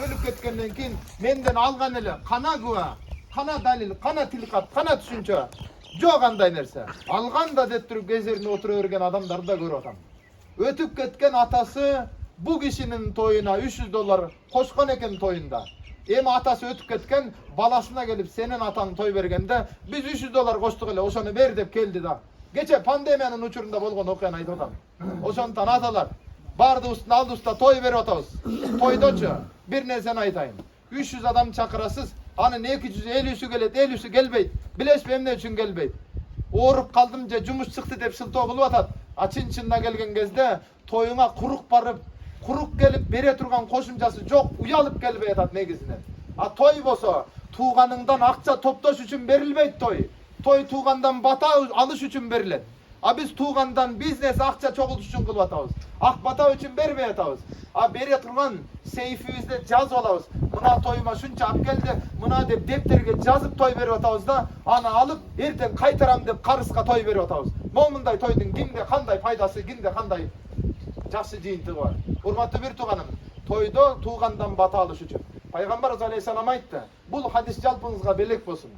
Ölüp ketkenden keyin menden algan ele kana guva, kana dalil, kana tilkat, kana düşünçe. Yok anday nerse. Algan da dettirip gezerine oturuvergen adamları da görüp atam. Ötüp ketken atası bu kişinin toyuna $300 koşkan eken toyunda. Emi atası ötüp ketken balasına gelip senin atan toy bergende biz $300 koştuk ele oşonu ver dep keldi da. Geçe pandemiyanın uçurunda bolgon okuyan aydı otam. Oşondan atalar. Bardı üstüne aldı usta toy ver otağız. Toydoçu bir ne sen aytayım. 300 adam çakırasız. Hani ne 250'sü gelet 50'sü gelbeyt. Bileş benim ne için gelbeyt. Oğurup kaldımca cumuş çıktı dep sıltı bulup atat. Açın içinde gelgen gezde toyuna kuruk barıp kuruk gelip bere turgan koşumcası çok uyalıp gelbey atat negizine. A toy boso tuğanından akça toptaş için verilbeyt toy. Toy tuğandan bata alış için verilen. A biz tuğandan biznes akça çoğult için kılıp atağız. Ak bata için vermey atağız. A beri turgan seyfimizde caz olağız. Mına toyuma şunça ak geldi. Mına dep depterge yazıp toy verip atağız da ana alıp erten kaytaram dep karıska toy verip atağız. Momunday toydun kimde kanday faydası, kimde kanday жақсы жиынтығы var. Hurmatlı bir tuğanım, toyda tuğandan bata alış için. Peygamber Aleyhisselam aytты. Bu hadis jalpыңызға belek bolsun.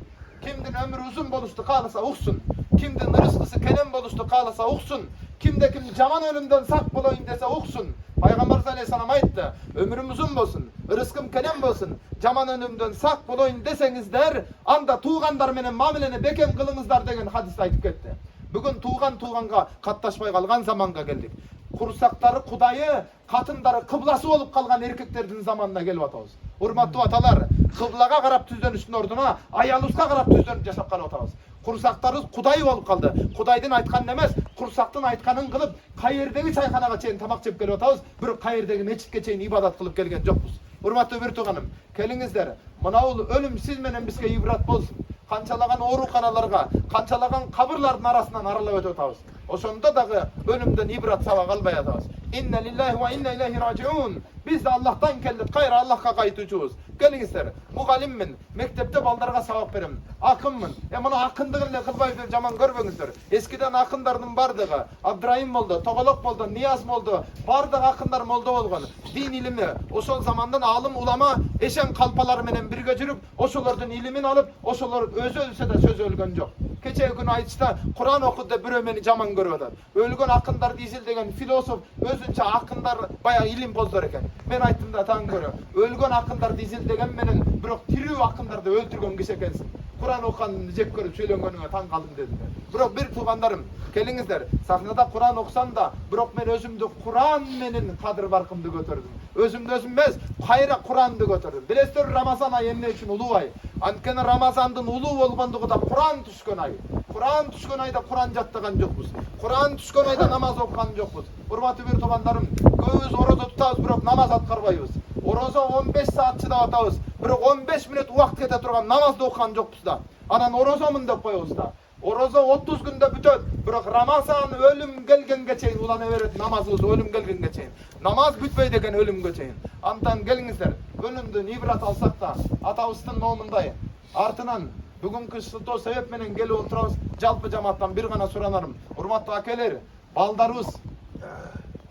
Kimdin ömrü uzun boluştu kalasa uqsun. Kimdin rızkısı kenem boluştu kalasa uqsun. Kimde kim jaman ölümden sak bolayım dese uqsun. Peygamber Aleyhisselam aytты. Ömrüm uzun bolsun, rızkım kenem bolsun. Jaman ölümden sak bolayım desеңizdер, anda tuğanlar menen mamileni beken kılыңızдар деген hadis aytıp ketти. Bugün tuğanға kattaşpay kalgan zamanға geldik. Kursaktары Kudayı, katındары kıblası olup kalgan erkeklerдің zamanına gelip atağız. Hurmatlı atalar, kıblaga karap tüzdönüştün orduna, ayalıska karap tüzdönüp yaşap kalıp atağız. Kursaktarız Kudayı olup kaldı. Kudaydın aytkanın emez, kursaktın aytkanın kılıp, kayırdagi çayxanaga çeyin tamak çep gelip atağız. Bir kayırdagi meçitke çeyin ibadat kılıp gelgen jokpuz. Hurmatlı bir tuğanım, kelingizler, mınau ölüm siz menen bizge ibrat bolsun. Kançalagan oorukanalarga, kançalagan kabırların arasından aralap ötüp atağız. Oşonda dağı ölümden ibrat saba kalbay atağız. İnne lillahi ve inne ileyhi raciun. Biz de Allah'tan keldik, kayra Allah'a kayıtıcıyız. Gelingizler, mugallimmin, mektepte baldarga sabak berim. Akınmın. Bunu akındığıyla kılbay bir zaman görmеңіздер. Eskiden akındarının bardığı, Abdurrahim oldu, Toğolok oldu, Niyaz oldu, bardığı akınдар molda olgan. Din ilimi, oşol zamandan alım ulama, eşen kalpalar menen birge жүрüp, oşolardan ilimin alıp, oşolar özü ölse de söz ölgön yok. Keçe gün aytışta Kur'an okudu bir ömeni jaman görüp atar. Ölgön akınдар dizil degen filosof özünçe akınдар bayağı ilim bozdor eken. Men ayttım da taң görü. Ölgön akınдар dizil degen menen birok tiriw akındardy öldürgön kişi ekensin. Kur'an okuganını jek görüp söylengönüňe taң kaldım dediler. Birok bir tuğanlarım, kelingizler, sahnada Kur'an okusan da birok men özümdü Kur'an menen kadır barkımdı götürdüm. Özümdü özüm emez, kayra Kur'anды götürdüm. Bilesizler Ramazan ayı emne üçün uluu ay. Antkeni Ramazandın uluu bolgondugu da Kur'an düşkön ay. Kur'an düşkön ayda Kur'an jattıgan jokpuz. Kur'an düşkön ayda namaz okugan jokpuz. Hurmatly bir tuğanlarım, köbüz oroza tutabız, birok namaz atkarbayбыз. Oroza 15 saat çydap atabız. Birok 15 minut wagt kete turgan namazды okugan jokpuz da. Anan orozamın dep koyabыз da. Oroza 30 günde bütöt. Birok Ramazan ölüm gelgenge çeyin ulana beret namazыбыз ölüm gelgenge çeyin. Namaz bütbey degen ölümge çeyin. Antan gelingizler, ölümdün ibrat alsak da atabыздın nomunday. Artınan bugünkü sıltoo sebep menen gelip oturabız. Jalpı jamaattan bir gana suranarım. Hurmatly akeler, baldarыбыз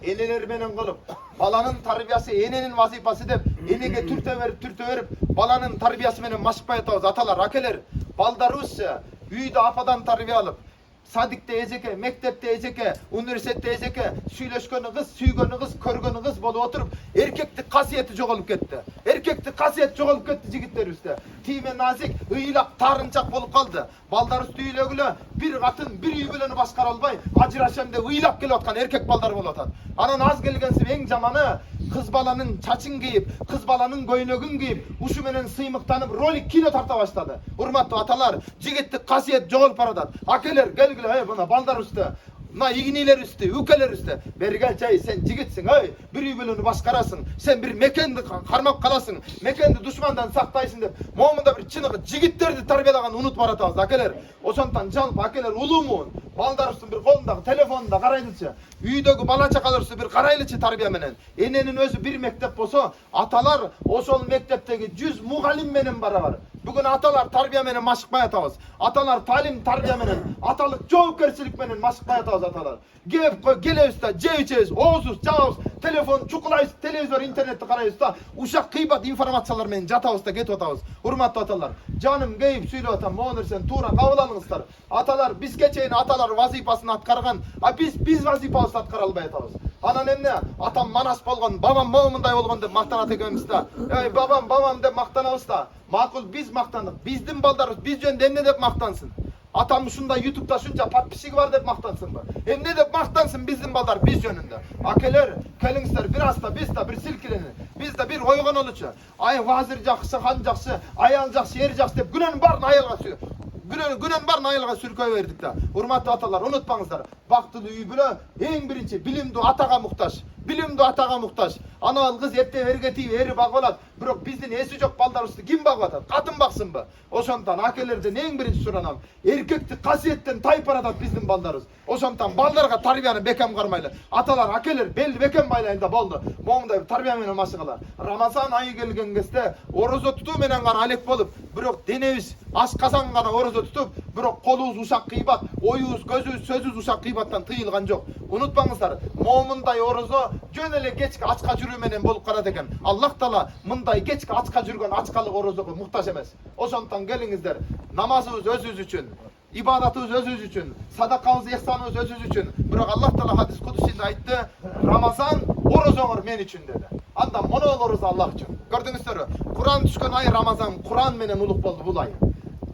eneler menen kılıp, balanın tarbiyası enenin vazifası dep, enege türte verip, balanın tarbiyası menen maşıkpay atabız. Atalar, akeler, baldarыбыз üyde apadan tarbiya alıp, sadikte ejeke, mektepte ejeke, üniversitede ejeke, süйлөшкөнү kız, süygөнү kız, körgөнү kız bolup oturup erkeklik kasiyeti jogolup ketti. Erkeklik kasiyet jogolup ketти жигиттерибизде. Тийме nazik, ыйлак, тарынчак болуп калды. Балдарыбыз үйлөгүлө bir катын, bir үй бүлөнү башкара албай, ажырашам деп ыйлап келип аткан эркек балдар болуп атат. Анан аз келгенсип эң жаманы kız balanın çaçın giyip, kız balanın göynөгүн giyip, uşu menen сыймыктанып ролик кино тарта баштады. Урматтуу аталар, жигиттик касиет жогolup баратат. Акелер, келгиле, мына балдарыбызды, мына игнилерибизди, үкелерибизди, бери кел жай, сен жигитсиң, bir үй бүлөнү башкарасың, сен bir мекенди кармап каласың, мекенди душмандан сактайсың деп, момунда bir чыныгы жигиттерди тарбиялаган унутуп баратабыз. Акелер, ошондон жалпы акелер улуумун, балдарыбыздын bir колунда, телефонунда карайлычы, үйдөгү бала чакаларыбызды bir карайлычы тарбия менен. Эненин өзү bir мектеп болсо, аталар ошол мектептеги 100 мугалим менен барабар. Бүгүн аталар тарбия менен машыкпай атабыз. Аталар талим тарбия менен, аталык жоопкерчилик менен машыкпай атабыз аталар. Келебиз да, жеп ичебиз, оозубуз, жабабыз, телефон чукулайбыз, телевизор, интернетти карайбыз да, ушак кыйбат информациялар менен жатабыз да кетип атабыз. Урматтуу аталар, жаным кейип сүйлөп атам, могу нерсени туура кабыл алыңыздар. Аталар бизге чейин аталар вазифасын аткарган, биз вазифабызды аткара албай атабыз. Анан эмне? Атам манас болгон, бабам момундай болгон деп мактанат экенбиз да. Бабам деп мактанабыз да. Макул биз мактандык. Биздин балдарыбыз биз жөнүндө эмне деп мактансын? Атам ушундай YouTube'да шунча подписчиги бар деп мактансынбы? Эмне деп мактансын биздин балдар биз жөнүндө? Акелер, келиңиздер, бир аста биз да бир силкилене. Биз да бир койгонолучу. Ай вазир жакшы, хан жакшы, аял жакшы, эр жакшы деп күнөн барын аялга күнөн барын аялга сүркөй бердик да. Урматтуу аталар, унутпаңыздар. Бактылуу үй бүлө эң биринчи билимдүү атага муктаж. Билимдүү атага муктаж. Анал кыз эрте эрге тийип эри багып алат. Бирок биздин эси жок балдарыбызды ким багып атат? Катын баксынбы? Ошондон акелерден эң биринчи суранам. Эркектик касиеттен тайып баратат биздин балдарыбыз. Ошондон балдарга тарбияны бекем кармайлы. Аталар, акелер белди бекем байлайын да болду. Момундай тарбия менен машыгала. Рамазан айы келген кезде орозо тутуу менен гана алек болуп, бирок денебиз ашказан гана орозо тутуп, бирок колубуз ушак кыйбат, оюбуз, көзүбүз, сөзүбүз ушак кыйбаттан тыйылган жок. Унутпаңыздар, момундай орозо жөн эле кечки ачка жүрүү менен болуп калат экен. Аллах Таала мындай кечки ачка жүргөн ачкалык орозого муктаж эмес. Ошондон келиңиздер, намазыбыз өзүбүз үчүн, ибадатыбыз өзүбүз үчүн, садакабыз, ихсаныбыз өзүбүз үчүн. Бирок Аллах Таала хадис кудусинде айтты, Рамазан орозоңор мен үчүн деди. Анда монол орозо Аллах үчүн. Көрдүңүздөрбү? Куран түшкөн ай Рамазан, Куран менен улук болду бул ай.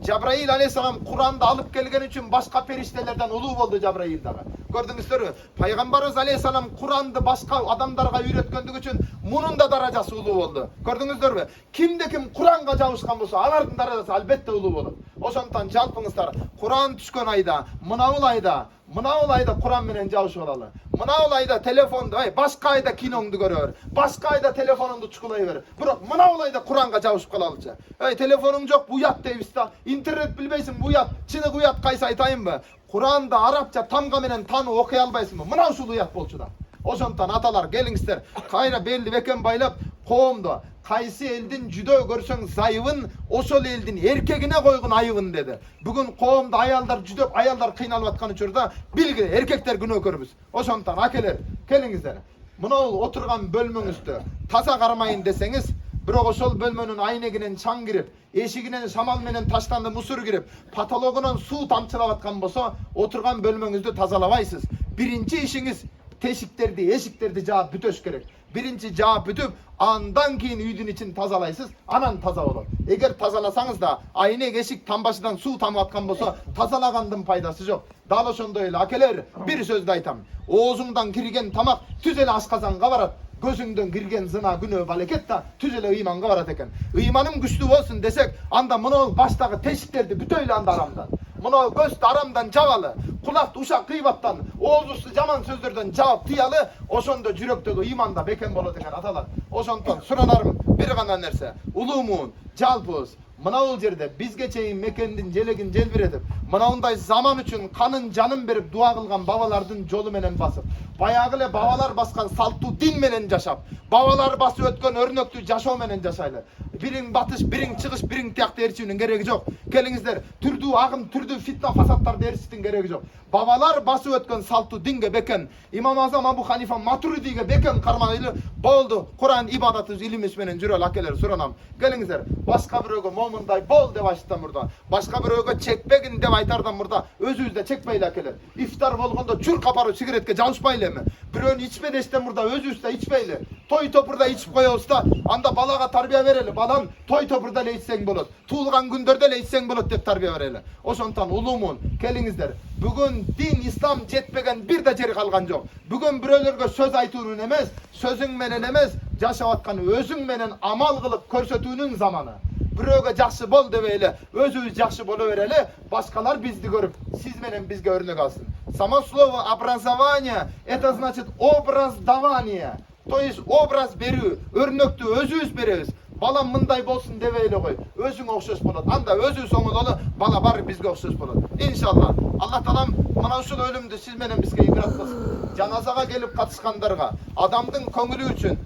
Жабраил алейхиссалам Куранды алып келген үчүн башка периштелерден улуу болду Жабраил дагы. Көрдүңүздөрбү? Пайгамбарыбыз алейхиссалам Куранды башка адамдарга үйрөткөндүгү үчүн мунун да даражасы улуу болду. Көрдүңүздөрбү? Кимде ким Куранга жабышкан болсо, алардын даражасы албетте улуу болот. Ошондон жалпыңыздар, Куран түшкөн айда, мынабул айда Куран менен жабышып алалы. Мынабул айда телефонду, башка айда киноңду көрө бер. Башка айда телефонуңду чукулай бер. Бирок мынабул айда Куранга жабышып калалычы. Телефонуң жок, буят дейбиз да. Интернет билбейсиң, буят. Чыныгы уят кайсы айтайынбы? Куранда арабча тамга менен таануу окуй албайсыңбы? Мына ушул уят болчу да. Ошондон аталар, келиңиздер, кайра белди бекем байлап, коомду кайсы элдин жүдөө көрсөң зайыбын, ошол элдин эркегине койгун айыбын деди. Бүгүн коомдо аялдар жүдөп, аялдар кыйналып аткан учурда билгиле, эркектер күнөөкөрбүз. Ошондон акелер, келиңиздер. Мынау отурган бөлмөңүздү таза кармайын десеңиз, бирок ошол бөлмөнүн айнегинен чаң кирип, эшигинен шамал менен таштанды мусур кирип, потологунан суу тамчылап аткан болсо, отурган бөлмөңүздү тазалабайсыз. Биринчи ишиңиз тешиктерди, эшиктерди жаап бүтөш керек. Биринчи жаап бүтүп, андан кийин үйдүн ичин тазалайсыз, анан таза болот. Эгер тазаласаңыз да, айнек эшик тамбашынан суу тамып аткан болсо, тазалагандын пайдасы жок. Дал ошондой эле акелер, бир сөздү айтам. Оозуңдан кирген тамак түз эле ашказанга барат. Көзүңдөн кирген зына күнөө балекет да түз эле ыйманга барат экен. Ыйманым күчтүү болсун десек, анда мынау баштагы тешиктерди бүтөйлү анда арамдан. Мынау көздү арамдан жабалы, кулакты ушак кыйбаттан, оозубузду жаман сөздөрдөн жаап тыялы, ошондо жүрөктөгү ыйманда бекем болот экен аталар. Ошондон суранарым бир гана нерсе, улуумун, жалпыбыз мынау жерде бизге чейин мекендин желегин желбиретип, мынауындай заман үчүн канын жанын берип дуа кылган бабалардын жолу менен басып, баягы эле бабалар баскан салттуу дин менен жашап, бабалар басып өткөн өрнөктүү жашоо менен жашайлы. Бириң батыш, бириң чыгыш, бириң тиякты ээрчүүнүн кереги жок. Келиңиздер, түрдүү агым, түрдүү фитна фасаттарды ээрчиштин кереги жок. Бабалар басып өткөн салттуу динге бекем, Имам Азам Абу Ханифа Матуридиге бекем кармайлы болду. Куран ибадатыбыз илимибиз менен жүрөлү акелер, суранам. Келиңиздер, башка бирөөгө момундай бол деп айтсам мурда, башка бирөөгө чекпегин деп aytardan burada özübüzde çekmeyle keler. İftar bolganda çür kaparı sigaretke çalışmayla mı? Birön içme deşten burada özübüzde içmeyle. Toy topurda içip koyuyoruz da anda balaga tarbiye vereli. Balam toy topurda le içsen bolot. Tuğulgan gündörde le içsen bolot dep tarbiye vereli. Oşontan ulumun kelingizler. Bugün din İslam jetpegen bir de jeri kalgan jok. Bugün birölerge söz aytуунун emez, sözüň menen emez, yaşap atkan özüň menen amal kılıp körsetүүnүн zamanı. Biröge jakşı bol debeyle, özübüz jakşı bolavereli, başkalar bizdi görüp, siz menen bizge örnek alsın. Само слово образование это значит образ давания. То есть образ берүү, örnöktү özüбүz беребиz. Balam mınday bolsun debeyle koy. Özüň okşoş bolat. Anda özü soňudaly bala bar bizge okşoş bolat. İnşallah. Allah talam mana uşul ölümdü siz menen bizge ibrat kılsın. Janazaga gelip katışkandarga, adamdın köngülü üçün,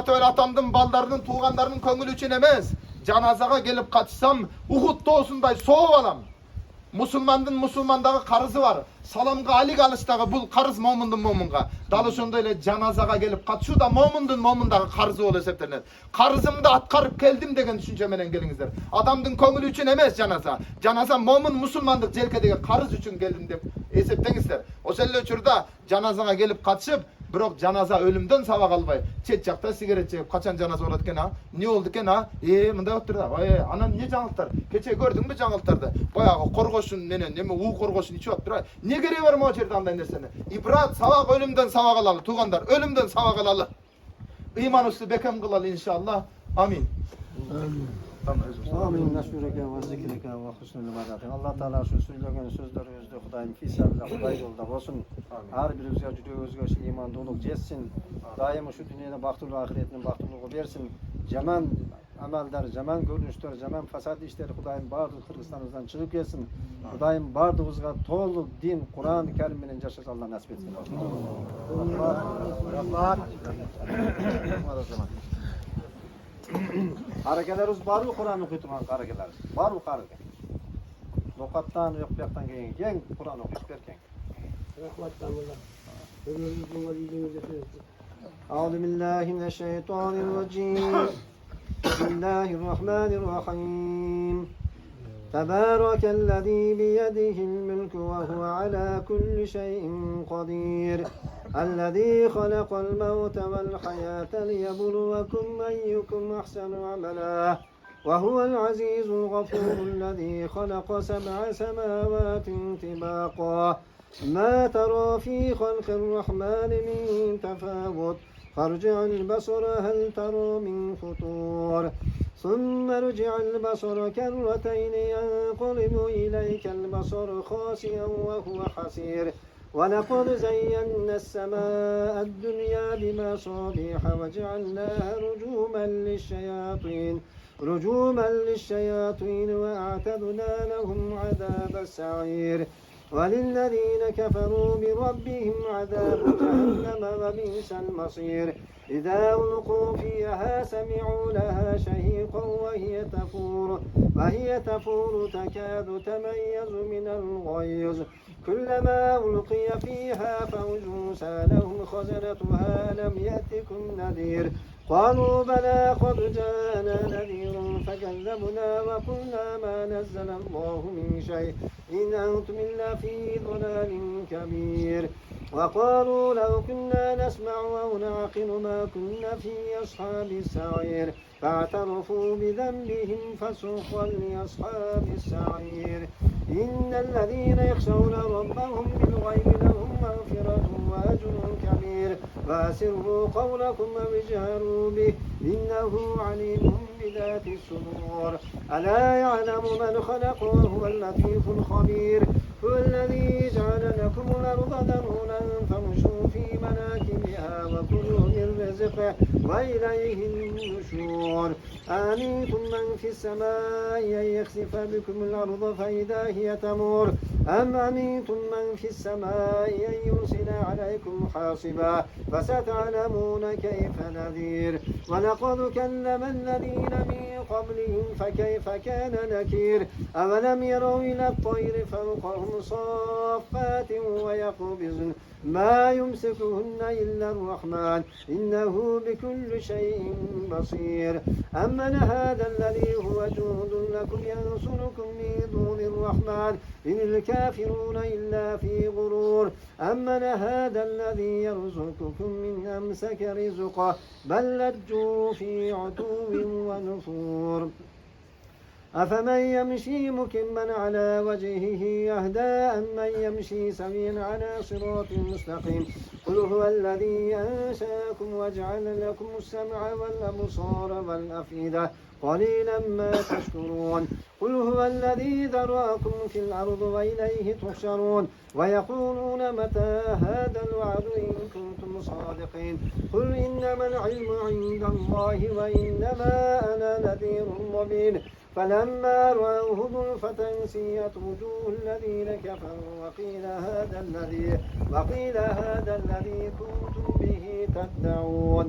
öyle atamdın, baldarının, tuğanlarının köngülü üçün emez. Janazaga gelip katışsam, Uhud toğusunday soğup alam. Musulmandağı karızı var. Salamga alik alıştağı bul karız momundun momunga. Dalı şondayla janazaga gelip katışu da momundun momundağı karızı ol eseplerine. Karızımda atkarıp geldim degen düşünce menen gelingizler. Adamdın köngülü üçün emez janaza. Janaza momun musulmandık jelkedegi karız üçün geldim dep eseptengizler. O selle uçurda janazaga gelip katışıp Birok janaza ölümden sabak albay. Çet jakta sigaret çekip kaçan janaza bolat eken ha? Ne oldu eken ha? Mınday ottur da. Ana niye жаңылыктар? Keçe gördün mü жаңылыктарды? Bayağı korgoşun nenen, neme u korgoşun içip ottur ha? Ne gereği var mı o жерде андай nersени? İbrat sabak ölümden sabak alalı tuğandar. Ölümden sabak alalı. İman üstü bekem kılalı inşallah. Amin. Amin. Neşüreke ve zikreke ve husnul ibadetin. Allah Teala şu söylegen sözlerimizde Hudayım fisabla Huday yolda olsun. Her birimizge yüreğimizge iman doluk jetsin. Daima şu dünyada baktırlı ahiretinin baktırlığı versin. Jaman ameller, jaman görünüşler, jaman fasad işleri Hudayım bardık Kırgızistanımızdan çıkıp gelsin. Hudayım bardığımızga tolu din, Kur'an-ı Kerim bilen yaşas Allah nasip etsin. Harekelerimiz var mı Kur'an okuytuğun harekeler? Var mı hareket? Lokattan yok yaktan gelin. Gen Kur'an okuyup berken. Euzubillahimineşşeytanirracim. Bismillahirrahmanirrahim. Tebârekellezî biyedihil mülkü ve huve alâ kulli şeyin kadîr. الذي خلق الموت والحياة ليبلوكم أيكم أحسن عملا وهو العزيز الغفور الذي خلق 7 سماوات طباقا ما ترى في خلق الرحمن من تفاوت فارجع البصر هل ترى من فطور ثم ارجع البصر كرتين ينقلب إليك البصر خاسئا وهو حسير ولقد زينا السماء الدنيا بمصابيح وجعلناها رجوما للشياطين وأعتدنا لهم عذاب السعير وللذين كفروا بربهم عذاب جهنم وبئس المصير إذا ألقوا فيها سمعوا لها شهيقا وهي تفور تكاد تميز من الغيظ كلما ألقي فيها فوج سألهم خزنتها ألم يأتكم نذير قالوا بلى قد جاءنا نذير فكذبنا وقلنا ما نزل الله من شيء إن أنتم إلا في ضلال كبير وقالوا لو كنا نسمع أو نعقل ما كنا في أصحاب السعير فاعترفوا بذنبهم فسوقا لأصحاب السعير إن الذين يخشون ربهم بالغيب لهم مغفرة وأجر كبير فأسروا قولكم أو اجهروا به إنه عليم بذات الصدور ألا يعلم من خلق وهو اللطيف الخبير هو الذي جعل لكم الأرض ذلولا فامشوا في مناكبها وكلوا من رزقه وإليه النشور آمنتم من في السماء أن يخسف بكم الأرض فإذا هي تمور أم أمنتم من في السماء أن يرسل عليكم حاصبا فستعلمون كيف نذير ولقد كلم الذين من قبلهم فكيف كان نكير أولم يروا إلى الطير فوقهم صافات ويقبضن ما يمسكهن إلا الرحمن إنه إنه بكل شيء بصير. أمن هذا الذي هو جند لكم ينصركم من دون الرحمن إن الكافرون إلا في غرور. أمن هذا الذي يرزقكم من أمسك رزقه بل لجوا في عتو ونفور. أفمن يمشي مكبا على وجهه يهدى أمن يمشي سويا على صراط مستقيم. قل هو الذي أنشأكم وجعل لكم السمع والأبصار والأفئدة قليلا ما تشكرون. قل هو الذي ذراكم في الأرض وإليه تحشرون. ويقولون متى هذا الوعد إن كنتم صادقين. قل إنما العلم عند الله وإنما أنا نذير مبين. فلما رأوه زلفة سيئت وجوه الذين كفروا وقيل هذا الذي كنتم به تدعون.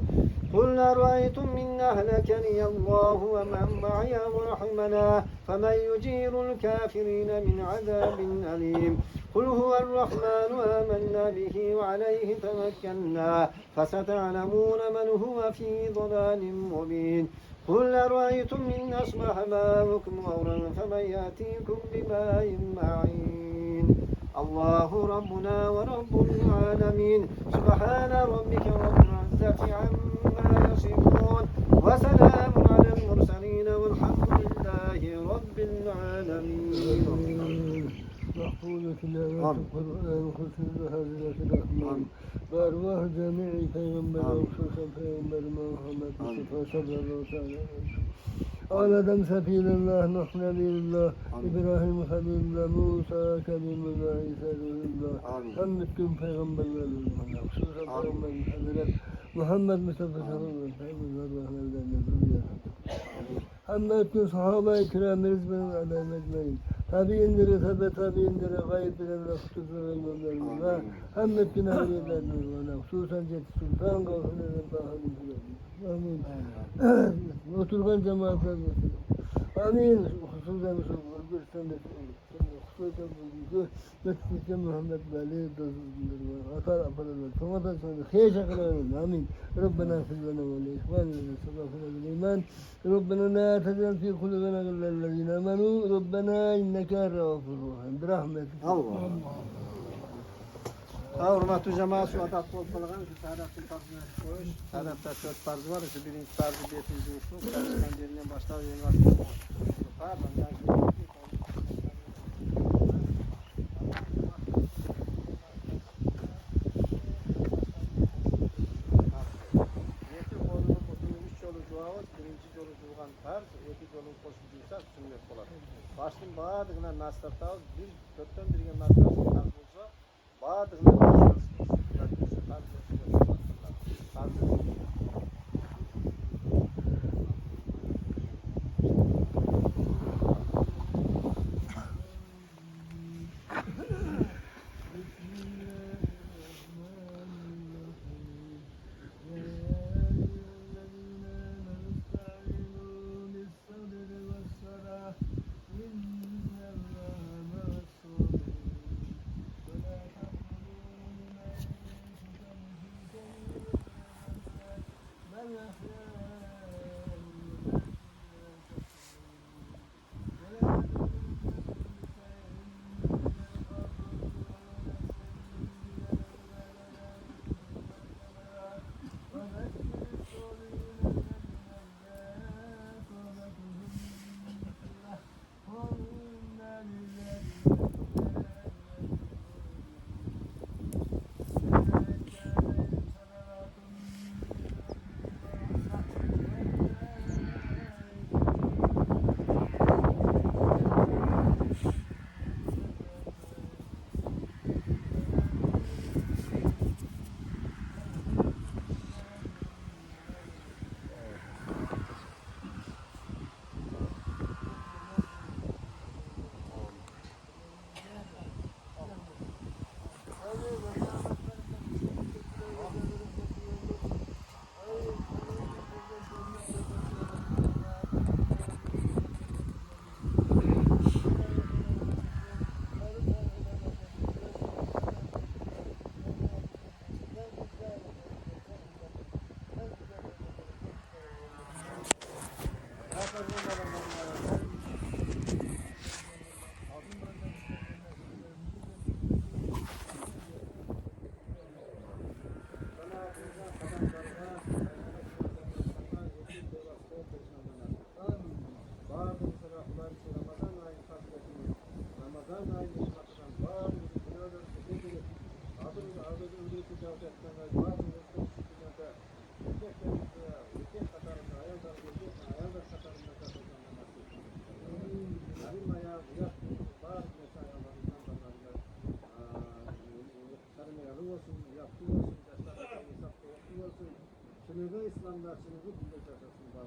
قل أرأيتم من أهلكني الله ومن معي ورحمنا فمن يجير الكافرين من عذاب أليم. قل هو الرحمن آمنا به وعليه توكلنا فستعلمون من هو في ضلال مبين. قل أرأيتم إن أصبح ماؤكم غورا فمن يأتيكم بماء معين. الله ربنا ورب العالمين. سبحان ربك رب العزة عما يصفون وسلام على المرسلين والحمد لله رب العالمين. محفوظة تلاوة القرآن خصوصا هذه الرحمن بأرواح جميع پیغمبر وخصوصا پیغمبر محمد مصطفى صلى الله عليه وسلم. على دم سفير الله نوح نبي الله إبراهيم خليل الله موسى كلم الله عيسى روح الله همتكم پیغمبر الله خصوصا پیغمبر حضرت محمد مصطفى صلى الله عليه وسلم. همتكم صحابة كرام رضوان عليهم أجمعين. Tabiinleri tabiinleri gayet bilenler kutularından hammetine verirler. Hususan Cetti Sultan Gavhur'un bahane. Amin. Oturgan cemaatler. Amin. Hususan bir sene hususan Cetti Muhammed Veli dostları atar aparlar. Tomadan sonra heyecan kılarım. Amin. Rabbena fillana ve ihvanina sabahına iman. ربنا لا تجعل في قلوبنا غلا للذين آمنوا ربنا إنك رؤوف رحيم برحمتك. Allah. Hürmetli cemaat şu adat toplangan şu tarafın tarzına koyuş. Tarafta 4 tarz var. Şu birinci tarzı 5. usul. Taraftan birinden başlar. Başın bağırdığına nasırta bir kökten birine nasırta olsa bağırdığına nasırta Sınıfı İslam'da sınıfı millet arasında.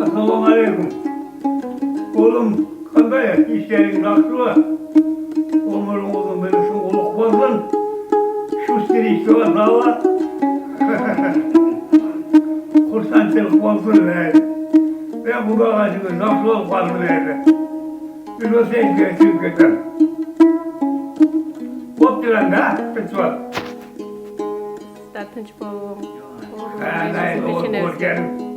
Assalamu aleyküm. Oğlum kanday işlerin nasıl var? Ömrün uzun böyle şu oluk bozun. Şu sürü var daha var. Kursancılık bozun verdi. Ben bu ağacını nasıl olup vardı verdi. Bir o sen göğsün götür. Kop diren de pıç var. Tinch bu. Ha, neyse, o gelin.